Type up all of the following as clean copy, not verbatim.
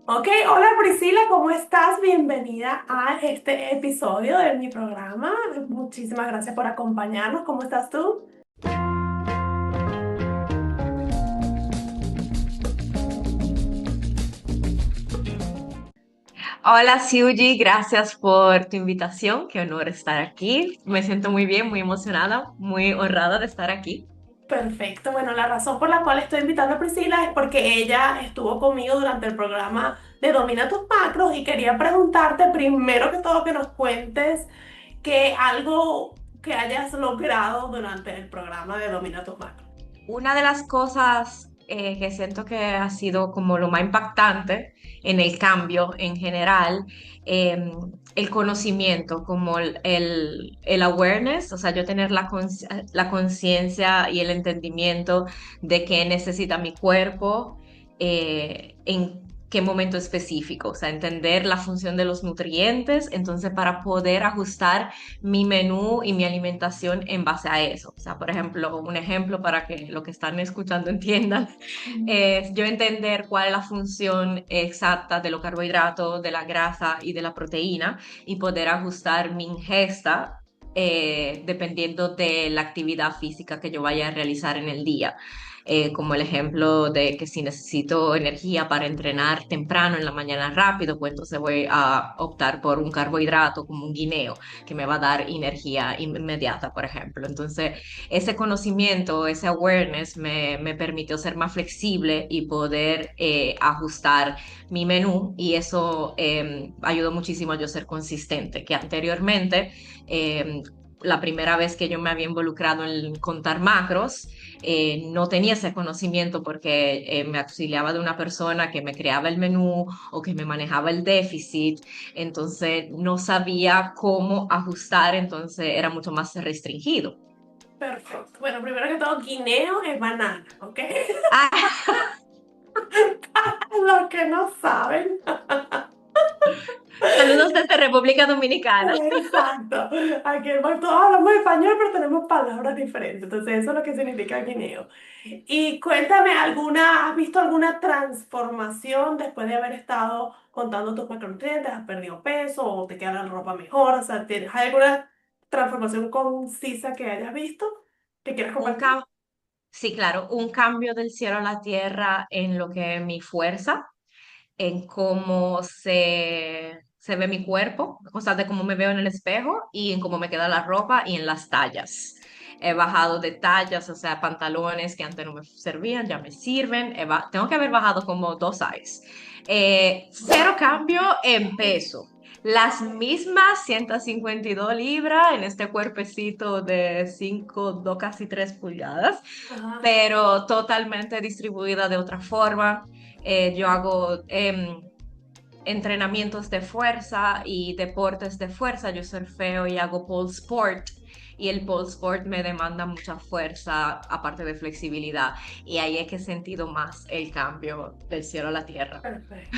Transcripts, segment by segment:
Ok, hola Priscila, ¿cómo estás? Bienvenida a este episodio de mi programa. Muchísimas gracias por acompañarnos. ¿Cómo estás tú? Hola, Siuji, gracias por tu invitación. Qué honor estar aquí. Me siento muy bien, muy emocionada, muy honrada de estar aquí. Perfecto. Bueno, la razón por la cual estoy invitando a Priscila es porque ella estuvo conmigo durante el programa de Domina tus Macros y quería preguntarte primero que todo que nos cuentes que algo que hayas logrado durante el programa de Domina tus Macros. Una de las cosas que siento que ha sido como lo más impactante en el cambio en general, eh, el conocimiento, como el awareness, o sea, yo tener la conciencia y el entendimiento de qué necesita mi cuerpo, en qué momento específico, o sea, entender la función de los nutrientes, entonces para poder ajustar mi menú y mi alimentación en base a eso. O sea, por ejemplo, un ejemplo para que lo que están escuchando entiendan es yo entender cuál es la función exacta de los carbohidratos, de la grasa y de la proteína y poder ajustar mi ingesta dependiendo de la actividad física que yo vaya a realizar en el día. Como el ejemplo de que si necesito energía para entrenar temprano en la mañana rápido, pues entonces voy a optar por un carbohidrato como un guineo que me va a dar energía inmediata, por ejemplo. Entonces, ese conocimiento, ese awareness me permitió ser más flexible y poder ajustar mi menú y eso ayudó muchísimo a yo ser consistente, que anteriormente... la primera vez que yo me había involucrado en contar macros, no tenía ese conocimiento porque me auxiliaba de una persona que me creaba el menú o que me manejaba el déficit, entonces no sabía cómo ajustar, entonces era mucho más restringido. Perfecto. Bueno, primero que todo, guineo es banana, ¿ok? Ah, Los que no saben. saludos desde República Dominicana. Exacto. Aquí pues, todos hablamos español, pero tenemos palabras diferentes. Entonces, eso es lo que significa guineo. Y cuéntame, ¿has visto alguna transformación después de haber estado contando tus macronutrientes? ¿Has perdido peso o te queda la ropa mejor? O sea, ¿hay alguna transformación concisa que hayas visto que quieras Un compartir? cam- sí, claro, un cambio del cielo a la tierra en lo que es mi fuerza, en cómo se ve mi cuerpo, o sea, de cómo me veo en el espejo y en cómo me queda la ropa y en las tallas. He bajado de tallas, o sea, pantalones que antes no me servían, ya me sirven. Tengo que haber bajado como 2 size. Cero cambio en peso. Las mismas 152 libras en este cuerpecito de 5 2 casi 3 pulgadas, Ajá. pero totalmente distribuida de otra forma. Yo hago entrenamientos de fuerza y deportes de fuerza. Yo surfeo y hago pole sport. Y el pole sport me demanda mucha fuerza, aparte de flexibilidad. Y ahí es que he sentido más el cambio del cielo a la tierra. Perfecto.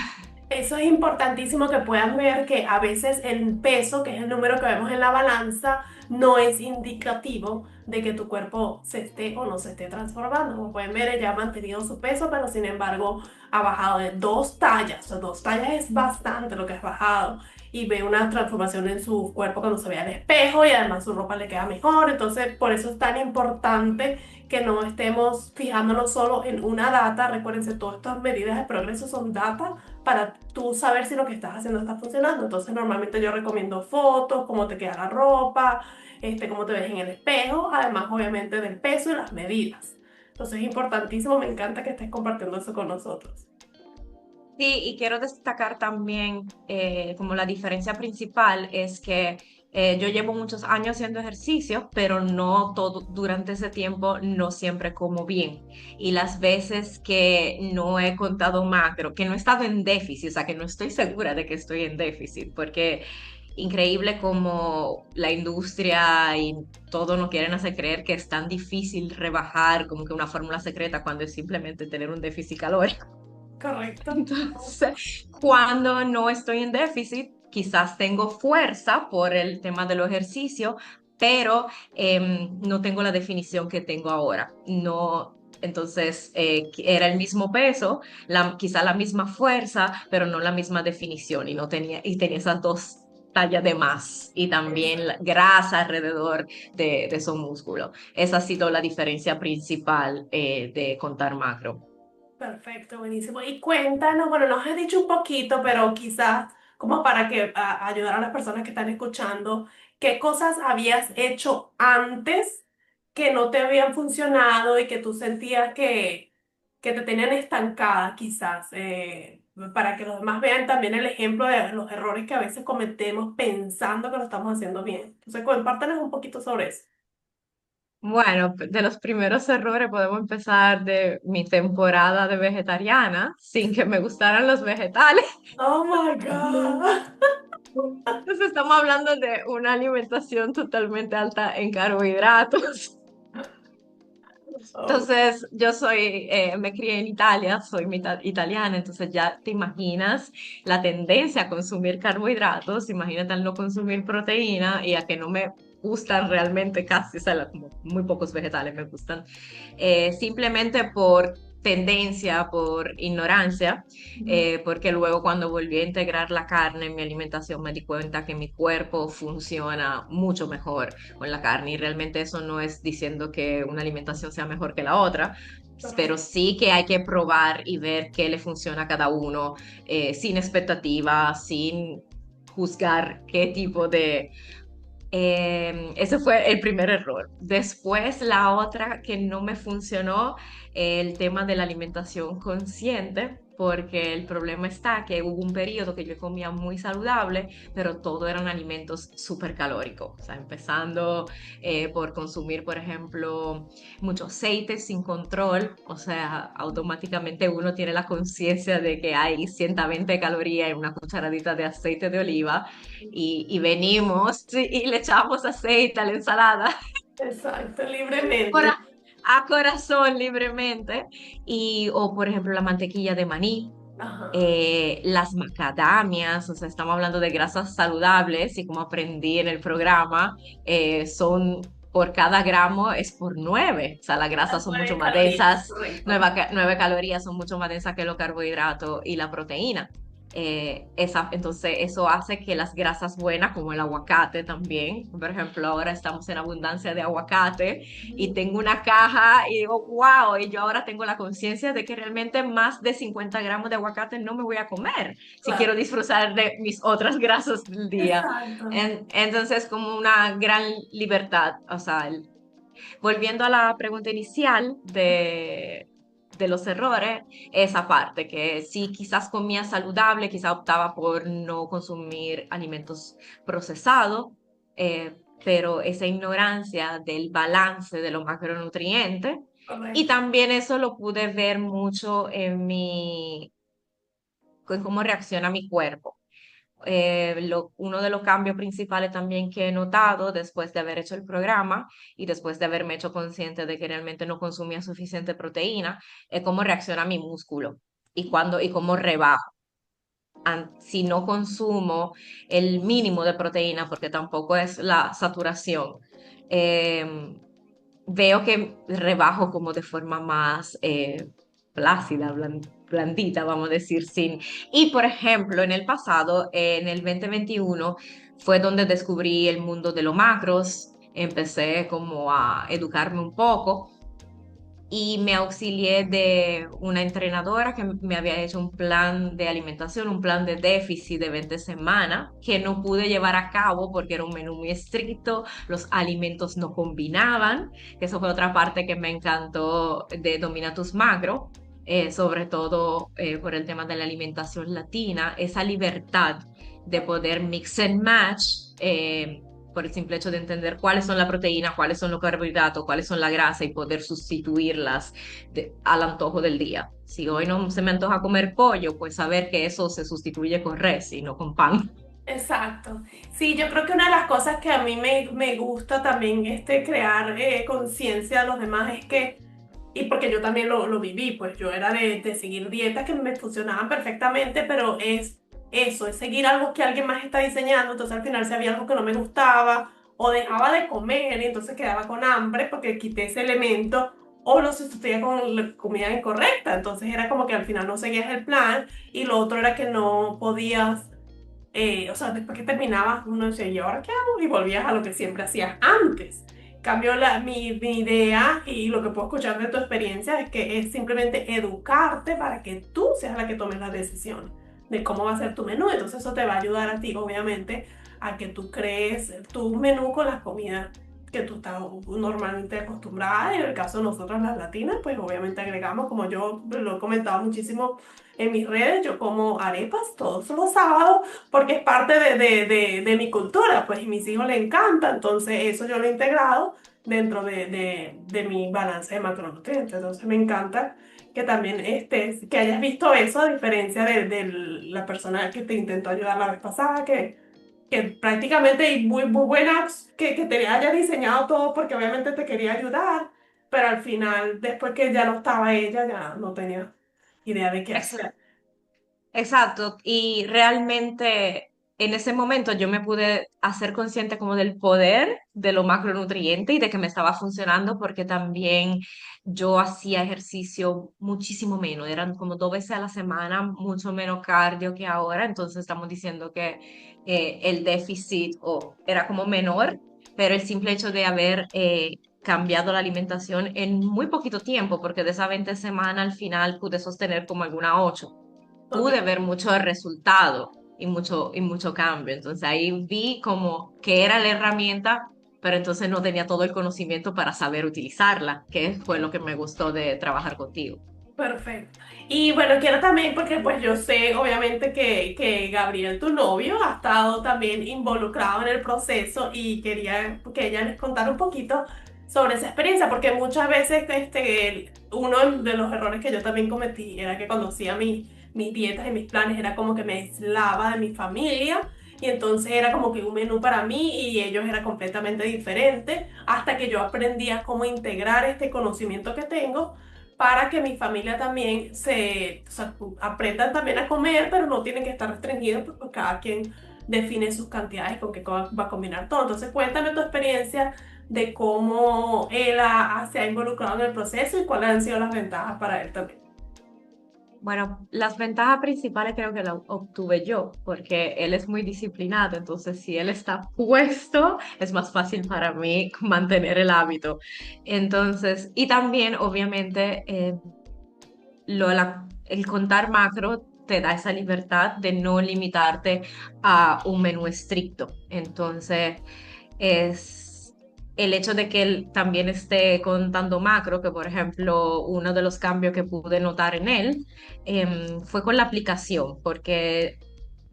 Eso es importantísimo que puedan ver que a veces el peso, que es el número que vemos en la balanza, no es indicativo de que tu cuerpo se esté o no se esté transformando. Como pueden ver, ella ha mantenido su peso, pero sin embargo ha bajado de 2 tallas. O sea, 2 tallas es bastante lo que has bajado. Y ve una transformación en su cuerpo cuando se ve al espejo y además su ropa le queda mejor. Entonces, por eso es tan importante que no estemos fijándonos solo en una data. Recuérdense, todas estas medidas de progreso son data para tú saber si lo que estás haciendo está funcionando. Entonces, normalmente yo recomiendo fotos, cómo te queda la ropa, cómo te ves en el espejo, además, obviamente, del peso y las medidas. Entonces, es importantísimo, me encanta que estés compartiendo eso con nosotros. Sí, y quiero destacar también como la diferencia principal es que yo llevo muchos años haciendo ejercicio, pero no todo, durante ese tiempo no siempre como bien. Y las veces que no he contado macro, que no he estado en déficit, o sea, que no estoy segura de que estoy en déficit, porque increíble como la industria y todo nos quieren hacer creer que es tan difícil rebajar como que una fórmula secreta cuando es simplemente tener un déficit calórico. Correcto. Entonces, cuando no estoy en déficit, quizás tengo fuerza por el tema de los ejercicios, pero no tengo la definición que tengo ahora. No, Entonces, era el mismo peso, quizá la misma fuerza, pero no la misma definición y tenía esas dos tallas de más y también la grasa alrededor de esos músculos. Esa ha sido la diferencia principal de contar macro. Perfecto, buenísimo. Y cuéntanos, bueno, nos has dicho un poquito, pero quizás como para que ayudar a las personas que están escuchando, ¿qué cosas habías hecho antes que no te habían funcionado y que tú sentías que te tenían estancada quizás? Para que los demás vean también el ejemplo de los errores que a veces cometemos pensando que lo estamos haciendo bien. Entonces, compártanos un poquito sobre eso. Bueno, de los primeros errores podemos empezar de mi temporada de vegetariana, sin que me gustaran los vegetales. Oh my God. Entonces estamos hablando de una alimentación totalmente alta en carbohidratos. Oh, Entonces yo me crié en Italia, soy mitad italiana, entonces ya te imaginas la tendencia a consumir carbohidratos, imagínate al no consumir proteína y a que no me gustan realmente casi, o sea, como muy pocos vegetales me gustan, simplemente por tendencia, por ignorancia, porque luego cuando volví a integrar la carne en mi alimentación me di cuenta que mi cuerpo funciona mucho mejor con la carne y realmente eso no es diciendo que una alimentación sea mejor que la otra, pero correcto. sí que hay que probar y ver qué le funciona a cada uno, sin expectativas, sin juzgar qué tipo de ese fue el primer error. Después, la otra que no me funcionó, el tema de la alimentación consciente, porque el problema está que hubo un periodo que yo comía muy saludable, pero todo eran alimentos súper calóricos. O sea, empezando por consumir, por ejemplo, mucho aceite sin control. O sea, automáticamente uno tiene la conciencia de que hay 120 calorías en una cucharadita de aceite de oliva y venimos sí, y le echamos aceite a la ensalada Exacto, por libremente. a corazón libremente. O por ejemplo la mantequilla de maní, Ajá. las macadamias, o sea, estamos hablando de grasas saludables y como aprendí en el programa, son... Por cada gramo es por 9, o sea, las grasas Las son mucho 9 más calorías, densas, correcto. 9 calorías son mucho más densas que los carbohidratos y la proteína. Entonces, eso hace que las grasas buenas, como el aguacate también, por ejemplo, ahora estamos en abundancia de aguacate y tengo una caja y digo, wow, y yo ahora tengo la conciencia de que realmente más de 50 gramos de aguacate no me voy a comer si quiero Claro. disfrutar de mis otras grasas del día. Exacto. Entonces, como una gran libertad, o sea, volviendo a la pregunta inicial de los errores, esa parte, que sí, quizás comía saludable, quizás optaba por no consumir alimentos procesados, pero esa ignorancia del balance de los macronutrientes, y Correcto. también eso lo pude ver mucho en cómo reacciona mi cuerpo. Uno de los cambios principales también que he notado después de haber hecho el programa y después de haberme hecho consciente de que realmente no consumía suficiente proteína, es cómo reacciona mi músculo y cómo rebajo. Si no consumo el mínimo de proteína, porque tampoco es la saturación, eh, veo que rebajo como de forma más plácida, blandita, vamos a decir, sin. Y por ejemplo, en el pasado, en el 2021, fue donde descubrí el mundo de los macros, empecé como a educarme un poco y me auxilié de una entrenadora que me había hecho un plan de alimentación, un plan de déficit de 20 semanas, que no pude llevar a cabo porque era un menú muy estricto, los alimentos no combinaban, que eso fue otra parte que me encantó de Domina tus Macro, sobre todo por el tema de la alimentación latina, esa libertad de poder mix and match. Por el simple hecho de entender cuáles son las proteínas, cuáles son los carbohidratos, cuáles son la grasa y poder sustituirlas al antojo del día. Si hoy no se me antoja comer pollo, pues saber que eso se sustituye con res y no con pan. Exacto. Sí, yo creo que una de las cosas que a mí me gusta también crear conciencia a los demás es que, y porque yo también lo viví, pues yo era de seguir dietas que me funcionaban perfectamente, pero es eso, es seguir algo que alguien más está diseñando, entonces al final si había algo que no me gustaba o dejaba de comer y entonces quedaba con hambre porque quité ese elemento, o lo sustituía con la comida incorrecta. Entonces era como que al final no seguías el plan y lo otro era que no podías, o sea, después que terminabas, uno decía, ¿y ahora qué hago? Y volvías a lo que siempre hacías antes. Cambio mi idea y lo que puedo escuchar de tu experiencia es que es simplemente educarte para que tú seas la que tomes la decisión de cómo va a ser tu menú. Entonces eso te va a ayudar a ti, obviamente, a que tú crees tu menú con las comidas que tú estás normalmente acostumbrada. En el caso de nosotros las latinas, pues obviamente agregamos, como yo lo he comentado muchísimo en mis redes, yo como arepas todos los sábados porque es parte de mi cultura, pues y mis hijos les encanta, entonces eso yo lo he integrado dentro de mi balance de macronutrientes. Entonces me encanta que también que hayas visto eso, a diferencia de la persona que te intentó ayudar la vez pasada, que prácticamente y muy buena que te haya diseñado todo porque obviamente te quería ayudar, pero al final, después que ya no estaba ella, ya no tenía idea de qué hacer. Exacto, y realmente en ese momento yo me pude hacer consciente como del poder de lo macronutriente y de que me estaba funcionando porque también yo hacía ejercicio muchísimo menos, eran como 2 veces a la semana, mucho menos cardio que ahora, entonces estamos diciendo que el déficit era como menor, pero el simple hecho de haber cambiado la alimentación en muy poquito tiempo, porque de esas 20 semanas al final pude sostener como alguna 8, Ok. pude ver mucho resultado y mucho cambio. Entonces ahí vi como que era la herramienta, pero entonces no tenía todo el conocimiento para saber utilizarla, que fue lo que me gustó de trabajar contigo. Perfecto. Y bueno, quiero también, porque pues yo sé obviamente que Gabriel, tu novio, ha estado también involucrado en el proceso y quería que ella les contara un poquito sobre esa experiencia, porque muchas veces uno de los errores que yo también cometí era que cuando hacía mis dietas y mis planes era como que me aislaba de mi familia y entonces era como que un menú para mí y ellos era completamente diferente hasta que yo aprendí a cómo integrar este conocimiento que tengo para que mi familia también o sea, aprendan también a comer, pero no tienen que estar restringidos porque cada quien define sus cantidades con qué va a combinar todo. Entonces, cuéntame tu experiencia de cómo él se ha involucrado en el proceso y cuáles han sido las ventajas para él también. Bueno, las ventajas principales creo que las obtuve yo, porque él es muy disciplinado, entonces si él está puesto, es más fácil para mí mantener el hábito. Entonces, y también obviamente el contar macro te da esa libertad de no limitarte a un menú estricto. Entonces, es el hecho de que él también esté contando macro, que por ejemplo, uno de los cambios que pude notar en él fue con la aplicación, porque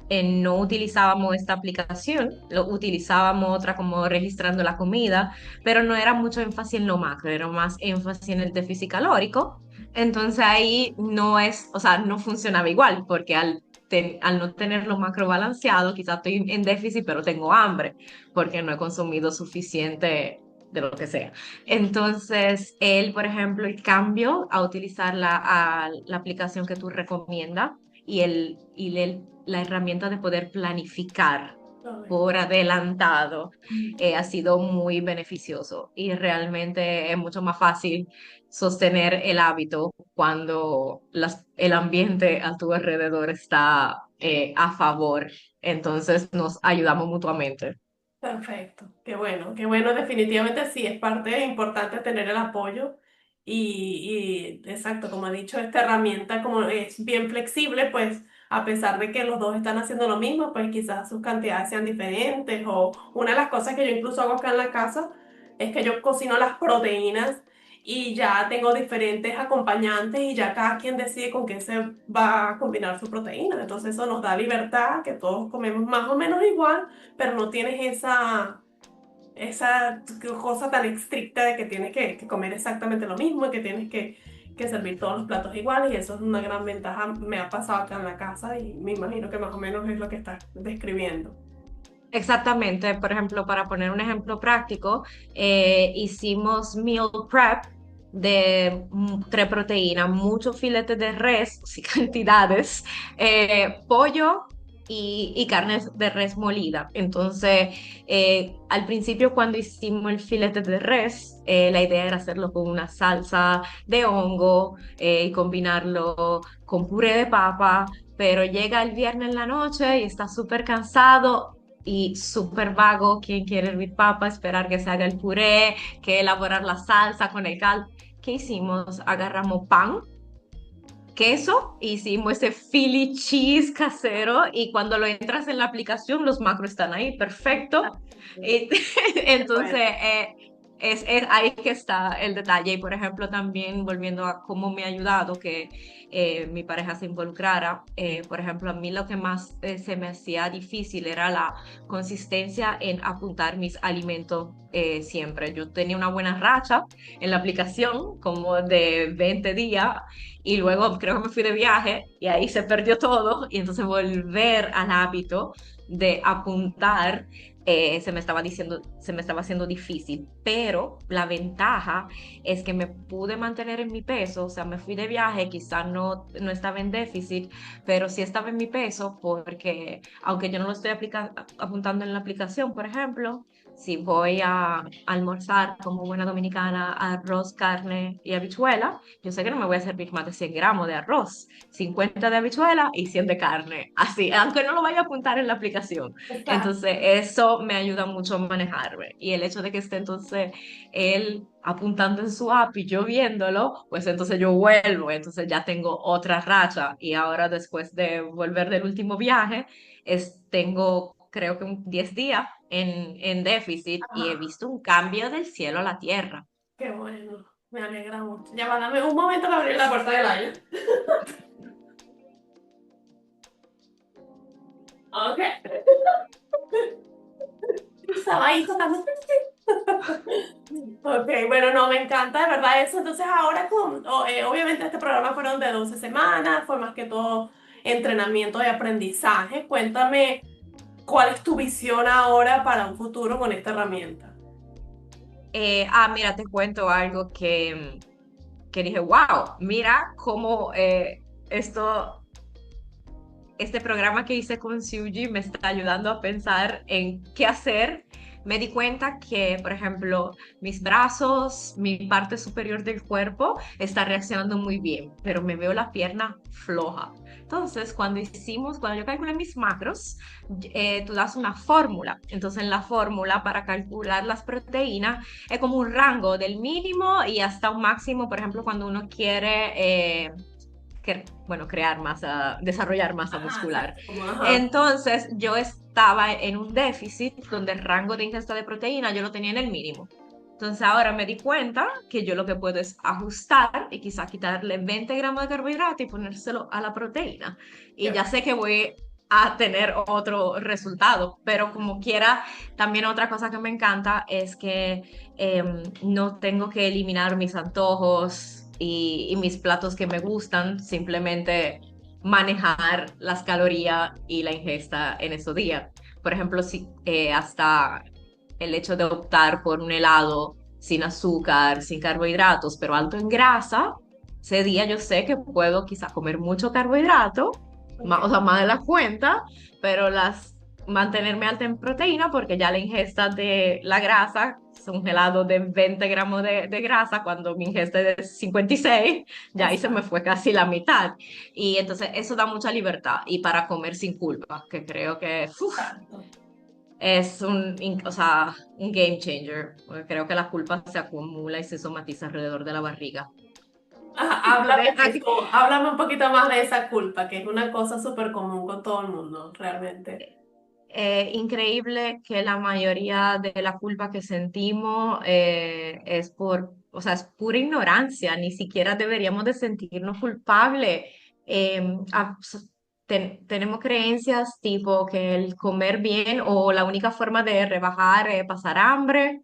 no utilizábamos esta aplicación, lo utilizábamos otra como registrando la comida, pero no era mucho énfasis en lo macro, era más énfasis en el déficit calórico. Entonces ahí no es, o sea, no funcionaba igual, porque al no tener lo macro balanceado, quizás estoy en déficit, pero tengo hambre, porque no he consumido suficiente de lo que sea. Entonces, él, por ejemplo, el cambio a utilizar la aplicación que tú recomiendas la herramienta de poder planificar Ay, por adelantado ha sido muy beneficioso y realmente es mucho más fácil sostener el hábito cuando el ambiente a tu alrededor está a favor. Entonces nos ayudamos mutuamente. perfecto, qué bueno, definitivamente sí, es parte importante tener el apoyo y exacto, como ha dicho, esta herramienta como es bien flexible, pues a pesar de que los dos están haciendo lo mismo, pues quizás sus cantidades sean diferentes o una de las cosas que yo incluso hago acá en la casa es que yo cocino las proteínas y ya tengo diferentes acompañantes y ya cada quien decide con qué se va a combinar su proteína, entonces eso nos da libertad, que todos comemos más o menos igual pero no tienes esa cosa tan estricta de que tienes que comer exactamente lo mismo y que tienes que servir todos los platos iguales y eso es una gran ventaja. Me ha pasado acá en la casa y me imagino que más o menos es lo que estás describiendo. Exactamente, por ejemplo, para poner un ejemplo práctico, hicimos meal prep de 3 proteínas, muchos filetes de res, sí, cantidades, pollo. y carne de res molida. Entonces, al principio cuando hicimos el filete de res, la idea era hacerlo con una salsa de hongo y combinarlo con puré de papa, pero llega el viernes en la noche y está súper cansado. Y súper vago, quien quiere hervir papa, esperar que se haga el puré, que elaborar la salsa con el caldo. ¿Qué hicimos? Agarramos pan, queso, hicimos ese Philly cheese casero y cuando lo entras en la aplicación los macros están ahí, perfecto. Y- entonces, Bueno, es ahí que está el detalle. Y por ejemplo, también volviendo a cómo me ha ayudado que mi pareja se involucrara, por ejemplo, a mí lo que más se me hacía difícil era la consistencia en apuntar mis alimentos siempre. Yo tenía una buena racha en la aplicación, como de 20 días, y luego creo que me fui de viaje y ahí se perdió todo y entonces volver al hábito de apuntar se me estaba haciendo difícil, pero la ventaja es que me pude mantener en mi peso, o sea, me fui de viaje, quizás no estaba en déficit, pero sí estaba en mi peso porque aunque yo no lo estoy apuntando en la aplicación, por ejemplo, si voy a almorzar como buena dominicana arroz, carne y habichuela, yo sé que no me voy a servir más de 100 gramos de arroz, 50 de habichuela y 100 de carne, así, aunque no lo vaya a apuntar en la aplicación. Entonces, exacto. eso me ayuda mucho a manejarme. Y el hecho de que esté entonces él apuntando en su app y yo viéndolo, pues entonces yo vuelvo, entonces ya tengo otra racha. Y ahora después de volver del último viaje, tengo creo que 10 días en déficit y he Ajá, visto un cambio del cielo a la tierra. qué bueno, me alegra mucho. Ya va, dame un momento para abrir la puerta del aire. Ok. Estaba ahí tocando. Ok, bueno, no, me encanta de verdad eso. Entonces ahora obviamente este programa fueron de 12 semanas, fue más que todo entrenamiento de aprendizaje. Cuéntame, ¿cuál es tu visión ahora para un futuro con esta herramienta? Mira, te cuento algo que dije, wow, mira cómo este programa que hice con Suji me está ayudando a pensar en qué hacer. Me di cuenta que, por ejemplo, mis brazos, mi parte superior del cuerpo está reaccionando muy bien, pero me veo la pierna floja. Entonces, cuando yo calculé mis macros, tú das una fórmula. Entonces, en la fórmula para calcular las proteínas es como un rango del mínimo y hasta un máximo, por ejemplo, cuando uno quiere bueno, crear masa, desarrollar masa Ajá, muscular. exacto, como, ajá. Entonces, yo estaba en un déficit donde el rango de ingesta de proteína yo lo tenía en el mínimo. Entonces, ahora me di cuenta que yo lo que puedo es ajustar y quizá quitarle 20 gramos de carbohidrato y ponérselo a la proteína. Y ya sé que voy a tener otro resultado, pero como quiera, también otra cosa que me encanta es que no tengo que eliminar mis antojos y mis platos que me gustan, simplemente manejar las calorías y la ingesta en esos días. Por ejemplo, si, hasta el hecho de optar por un helado sin azúcar, sin carbohidratos, pero alto en grasa, ese día yo sé que puedo quizá comer mucho carbohidrato, Ok. o sea, más de la cuenta, pero mantenerme alta en proteína porque ya la ingesta de la grasa son un helado de 20 gramos de grasa cuando mi ingesta es de 56, ya ahí se me Exacto. fue casi la mitad. Y entonces eso da mucha libertad y para comer sin culpa, que creo que Exacto. es o sea, un game changer, porque creo que la culpa se acumula y se somatiza alrededor de la barriga. Ajá, Lo háblame de de aquí. eso, háblame un poquito más de esa culpa, que es una cosa súper común con todo el mundo, realmente. Increíble que la mayoría de la culpa que sentimos es o sea, es pura ignorancia, ni siquiera deberíamos de sentirnos culpables. Eh, tenemos creencias tipo que el comer bien o la única forma de rebajar es pasar hambre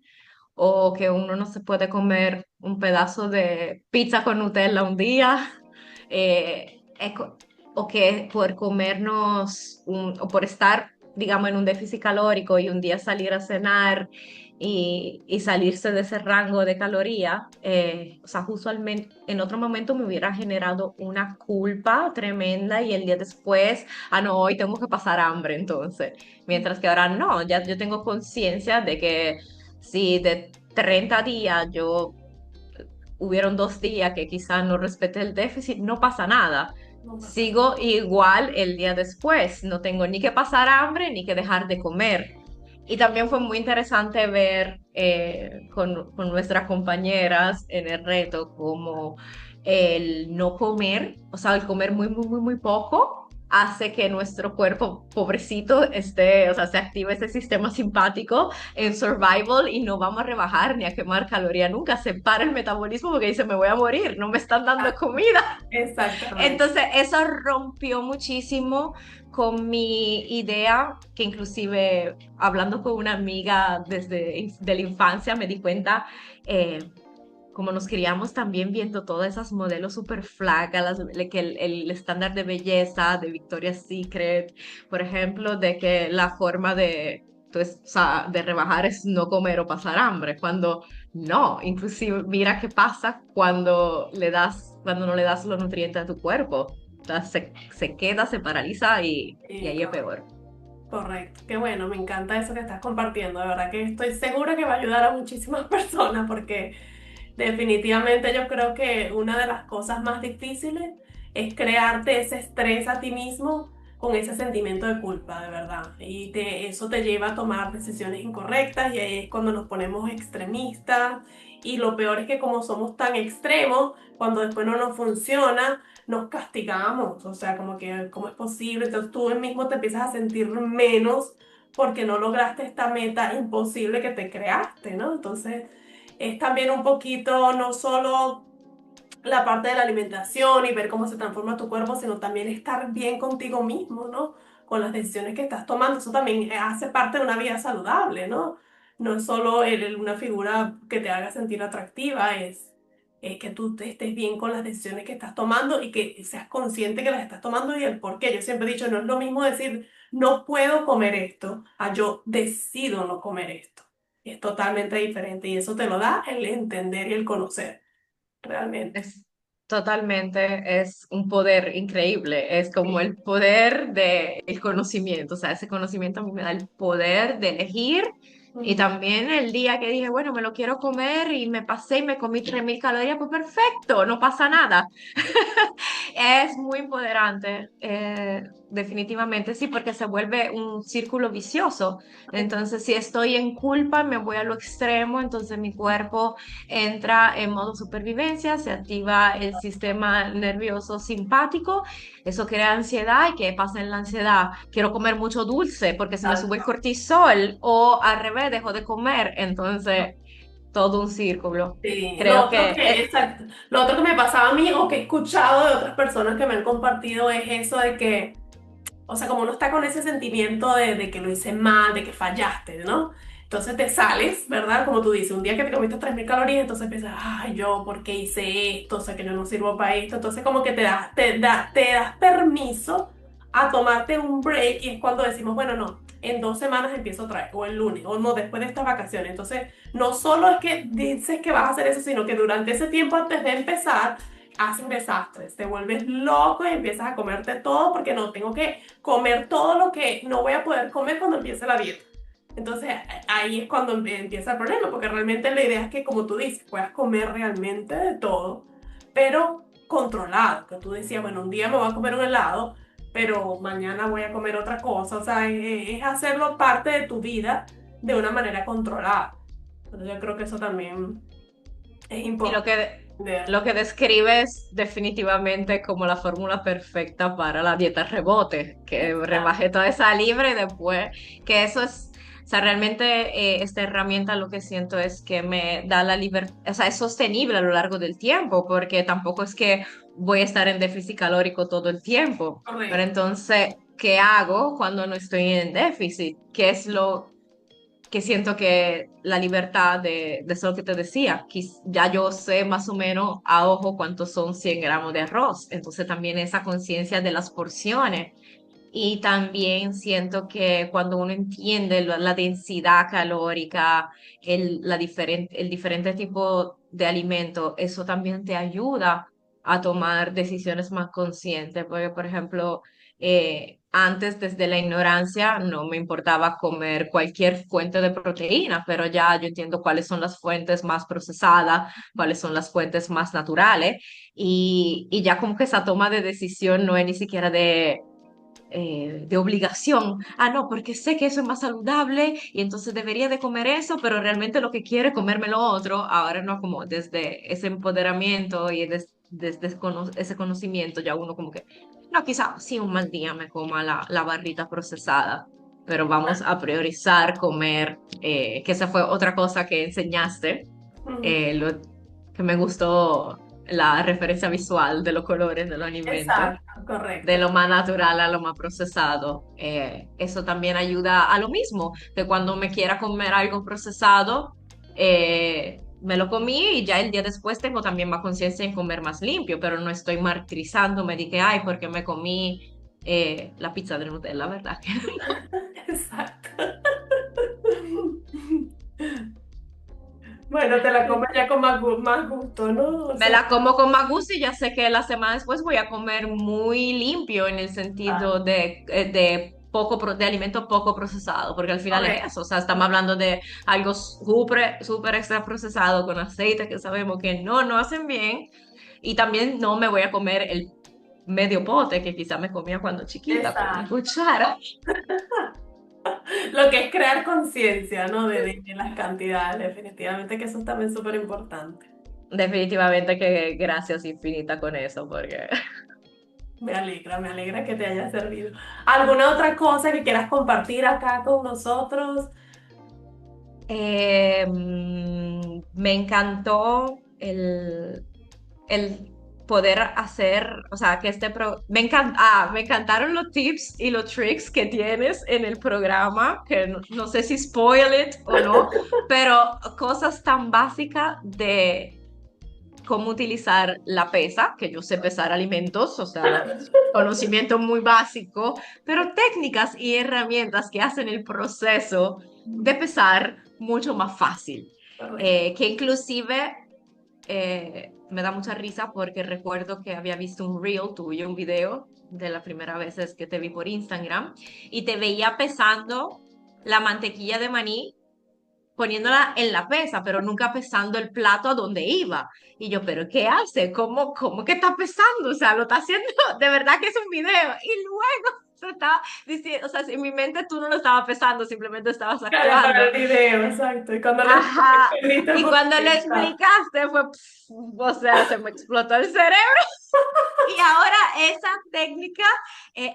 o que uno no se puede comer un pedazo de pizza con Nutella un día. eh, es co- o que por comernos o por estar digamos, en un déficit calórico y un día salir a cenar y salirse de ese rango de caloría, o sea, usualmente en otro momento me hubiera generado una culpa tremenda y el día después, no, hoy tengo que pasar hambre entonces. Mientras que ahora no, ya yo tengo conciencia de que si de 30 días yo hubieron 2 días que quizás no respeté el déficit, no pasa nada. No pasa nada. Sigo igual el día después, no tengo ni que pasar hambre ni que dejar de comer. Y también fue muy interesante ver con nuestras compañeras en el reto como el no comer, o sea, el comer muy, muy, muy, muy poco, hace que nuestro cuerpo, pobrecito, esté, o sea, se active ese sistema simpático en survival y no vamos a rebajar ni a quemar caloría nunca. Se para el metabolismo porque dice, me voy a morir, no me están dando comida. Exactamente. Entonces, eso rompió muchísimo con mi idea, que inclusive hablando con una amiga desde de la infancia me di cuenta, como nos criamos también viendo todas esas modelos súper flacas, que el estándar de belleza de Victoria's Secret, por ejemplo, de que la forma de, pues, o sea, de rebajar es no comer o pasar hambre, cuando no, inclusive mira qué pasa cuando no le das los nutrientes a tu cuerpo. O sea, se queda, se paraliza y ahí es Correcto. peor. Correcto. Qué bueno, me encanta eso que estás compartiendo. De verdad que estoy segura que va a ayudar a muchísimas personas porque definitivamente yo creo que una de las cosas más difíciles es crearte ese estrés a ti mismo con ese sentimiento de culpa, de verdad. Eso te lleva a tomar decisiones incorrectas y ahí es cuando nos ponemos extremistas. Y lo peor es que como somos tan extremos, cuando después no nos funciona, nos castigamos. O sea, como que, ¿cómo es posible? Entonces tú mismo te empiezas a sentir menos porque no lograste esta meta imposible que te creaste, ¿no? Entonces es también un poquito no solo la parte de la alimentación y ver cómo se transforma tu cuerpo, sino también estar bien contigo mismo, ¿no? Con las decisiones que estás tomando. Eso también hace parte de una vida saludable, ¿no? No es solo una figura que te haga sentir atractiva, es que tú estés bien con las decisiones que estás tomando y que seas consciente que las estás tomando y el por qué. Yo siempre he dicho, no es lo mismo decir, no puedo comer esto, a yo decido no comer esto. Es totalmente diferente y eso te lo da el entender y el conocer, realmente. Es totalmente, es un poder increíble, es como Sí. el poder del conocimiento, o sea, ese conocimiento a mí me da el poder de elegir y Ujú. también el día que dije, bueno, me lo quiero comer y me pasé y me comí 3000 calorías, pues perfecto, no pasa nada. Es muy empoderante, definitivamente sí, porque se vuelve un círculo vicioso. Entonces, si estoy en culpa, me voy a lo extremo, entonces mi cuerpo entra en modo supervivencia, se activa el sistema nervioso simpático, eso crea ansiedad y ¿qué pasa en la ansiedad? Quiero comer mucho dulce porque se me sube el Exacto. cortisol o al revés, dejo de comer, entonces todo un círculo. Sí, Creo que exacto. Lo otro que me pasaba a mí o que he escuchado de otras personas que me han compartido es eso de que, o sea, como uno está con ese sentimiento de que lo hice mal, de que fallaste, ¿no? Entonces te sales, ¿verdad? Como tú dices, un día que te comiste 3000 calorías, entonces empiezas, ay, yo, ¿por qué hice esto? O sea, que yo no sirvo para esto. Entonces como que te das permiso a tomarte un break y es cuando decimos, bueno, no, en 2 semanas empiezo otra vez, o el lunes, o no, después de estas vacaciones. Entonces, no solo es que dices que vas a hacer eso, sino que durante ese tiempo antes de empezar, haces desastres, te vuelves loco y empiezas a comerte todo porque no, tengo que comer todo lo que no voy a poder comer cuando empiece la dieta. Entonces ahí es cuando empieza el problema, porque realmente la idea es que, como tú dices, puedas comer realmente de todo, pero controlado. Que tú decías, bueno, un día me voy a comer un helado, pero mañana voy a comer otra cosa. O sea, es hacerlo parte de tu vida de una manera controlada. Entonces yo creo que eso también es y importante. lo que describes definitivamente como la fórmula perfecta para la dieta rebote, que Exacto. rebaje toda esa libre y después, que eso es, o sea, realmente esta herramienta lo que siento es que me da la libertad, o sea, es sostenible a lo largo del tiempo, porque tampoco es que voy a estar en déficit calórico todo el tiempo, pero Correcto. entonces, ¿qué hago cuando no estoy en déficit? ¿Qué es lo que siento que la libertad de eso que te decía, ya yo sé más o menos a ojo cuántos son 100 gramos de arroz, entonces también esa conciencia de las porciones Y también siento que cuando uno entiende la densidad calórica, el diferente tipo de alimento, eso también te ayuda a tomar decisiones más conscientes. Porque, por ejemplo, antes, desde la ignorancia, no me importaba comer cualquier fuente de proteína, pero ya yo entiendo cuáles son las fuentes más procesadas, cuáles son las fuentes más naturales, y ya como que esa toma de decisión no es ni siquiera de obligación. Ah, no, porque sé que eso es más saludable y entonces debería de comer eso, pero realmente lo que quiero es comerme lo otro. Ahora no, como desde ese empoderamiento y desde ese conocimiento, ya uno como que, no, quizá sí un mal día me coma la barrita procesada, pero vamos a priorizar comer, que esa fue otra cosa que enseñaste, Ujú. lo que me gustó, la referencia visual de los colores de los alimentos, Exacto, de correcto. lo más natural a lo más procesado. Eso también ayuda a lo mismo, que cuando me quiera comer algo procesado, me lo comí y ya el día después tengo también más conciencia en comer más limpio, pero no estoy martirizándome de que, ay, porque me comí la pizza de Nutella, ¿verdad? Exacto. Bueno, te la comes ya con más gusto, ¿no? O Me sea, la como con más gusto y ya sé que la semana después voy a comer muy limpio en el ah, sentido de de alimento poco procesado, porque al final es correcto. eso, o sea, estamos hablando de algo súper, súper extra procesado con aceite que sabemos que no hacen bien, y también no me voy a comer el medio pote que quizá me comía cuando chiquita con una Exacto. cuchara. Lo que es crear conciencia, ¿no? De las cantidades, definitivamente que eso es también súper importante. Definitivamente que gracias infinita con eso, porque Me alegra que te haya servido. ¿Alguna otra cosa que quieras compartir acá con nosotros? Me encantó el poder hacer, o sea, que me encantaron los tips y los tricks que tienes en el programa, que no sé si spoil it o no, pero cosas tan básicas de cómo utilizar la pesa, que yo sé pesar alimentos, o sea, conocimiento muy básico, pero técnicas y herramientas que hacen el proceso de pesar mucho más fácil. Correcto. Que inclusive me da mucha risa porque recuerdo que había visto un reel tuyo, un video de la primera vez es que te vi por Instagram y te veía pesando la mantequilla de maní, poniéndola en la pesa, pero nunca pesando el plato a donde iba. Y yo, ¿pero qué hace? ¿Cómo que está pesando? O sea, lo está haciendo, de verdad que es un video. Y luego se está diciendo, o sea, en mi mente tú no lo estabas pesando, simplemente estabas Claro, para actuando. el video, exacto. Y cuando le Ajá. entendiste Y por cuando le qué, exacto. explicaste fue, o sea, se me explotó el cerebro. Y ahora esa técnica,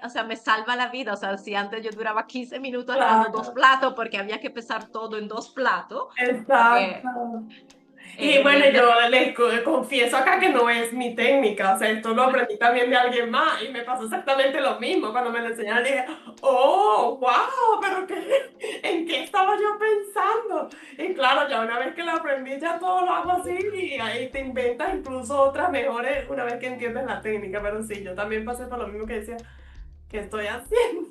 o sea, me salva la vida. O sea, si antes yo duraba 15 minutos haciendo dos Claro, platos porque había que pesar todo en dos platos, exacto. eh, Y bueno, eh, de- yo les confieso acá que no es mi técnica, o sea, esto lo aprendí también de alguien más y me pasó exactamente lo mismo. Cuando me lo enseñaron dije, oh, wow, pero qué, ¿en qué estaba yo pensando? Y claro, ya una vez que lo aprendí ya todo lo hago así y ahí te inventas incluso otras mejores una vez que entiendes la técnica, pero sí, yo también pasé por lo mismo que decía, ¿qué estoy haciendo?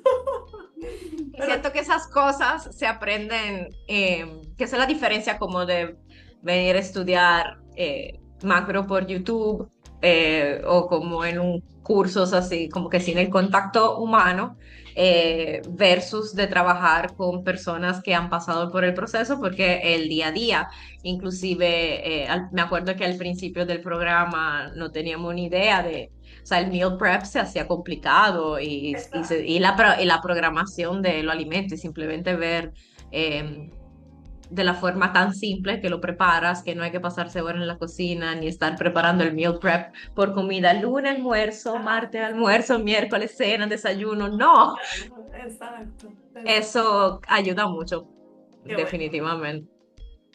y Pero siento que esas cosas se aprenden, que esa es la diferencia como de venir a estudiar macro por YouTube, o como en un cursos así, como que sin el contacto humano, versus de trabajar con personas que han pasado por el proceso, porque el día a día, inclusive, me acuerdo que al principio del programa no teníamos ni idea de, o sea, el meal prep se hacía complicado y la programación de los alimentos y simplemente ver eh, de la forma tan simple que lo preparas, que no hay que pasarse horas en la cocina ni estar preparando el meal prep por comida, lunes almuerzo, martes almuerzo, miércoles cena, desayuno, no, exacto, exacto. eso ayuda mucho, Qué bueno. definitivamente.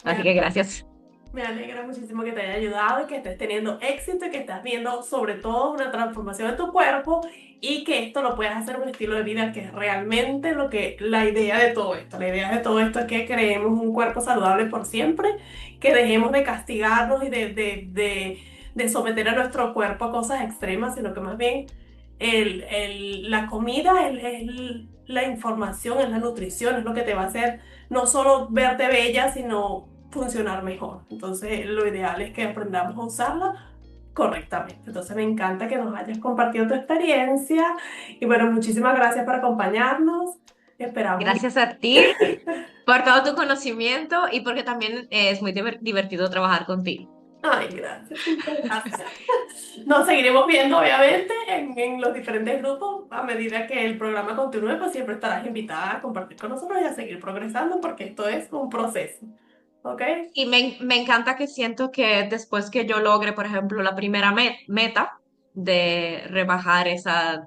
Así Me que gracias. Me alegra muchísimo que te haya ayudado y que estés teniendo éxito y que estás viendo sobre todo una transformación de tu cuerpo y que esto lo puedas hacer un estilo de vida que es realmente lo que la idea de todo esto. La idea de todo esto es que creemos un cuerpo saludable por siempre, que dejemos de castigarnos y de someter a nuestro cuerpo a cosas extremas, sino que más bien la comida, la información, es la nutrición, es lo que te va a hacer no solo verte bella, sino funcionar mejor. Entonces, lo ideal es que aprendamos a usarla correctamente. Entonces, me encanta que nos hayas compartido tu experiencia y bueno, muchísimas gracias por acompañarnos. Esperamos. Gracias a ti por todo tu conocimiento y porque también es muy divertido trabajar contigo. Ay, gracias, muchas gracias. Nos seguiremos viendo, obviamente, en los diferentes grupos. A medida que el programa continúe, pues siempre estarás invitada a compartir con nosotros y a seguir progresando, porque esto es un proceso. ¿Ok? Y me encanta que siento que después que yo logre, por ejemplo, la primera meta de rebajar esas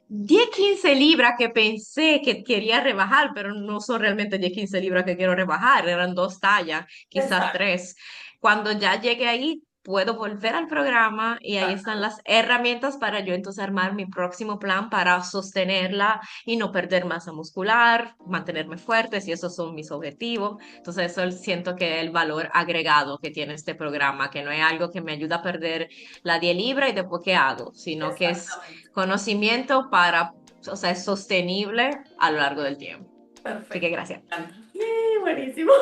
10 15 libras que pensé que quería rebajar, pero no son realmente 10 15 libras que quiero rebajar, eran dos tallas, quizás Exacto. tres. Cuando ya llegue ahí, puedo volver al programa y ahí están las herramientas para yo entonces armar mi próximo plan para sostenerla y no perder masa muscular, mantenerme fuerte, si esos son mis objetivos. Entonces, eso siento que es el valor agregado que tiene este programa, que no es algo que me ayuda a perder la 10 libras y después qué hago, sino que es Exactamente. conocimiento para, o sea, es sostenible a lo largo del tiempo. Así que Perfecto. gracias. Me encanta. Buenísimo.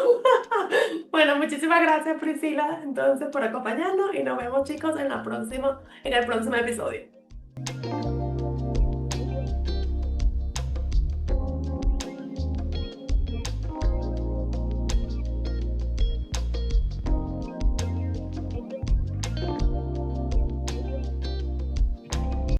Bueno, muchísimas gracias, Priscila, entonces, por acompañarnos y nos vemos, chicos, en el próximo episodio.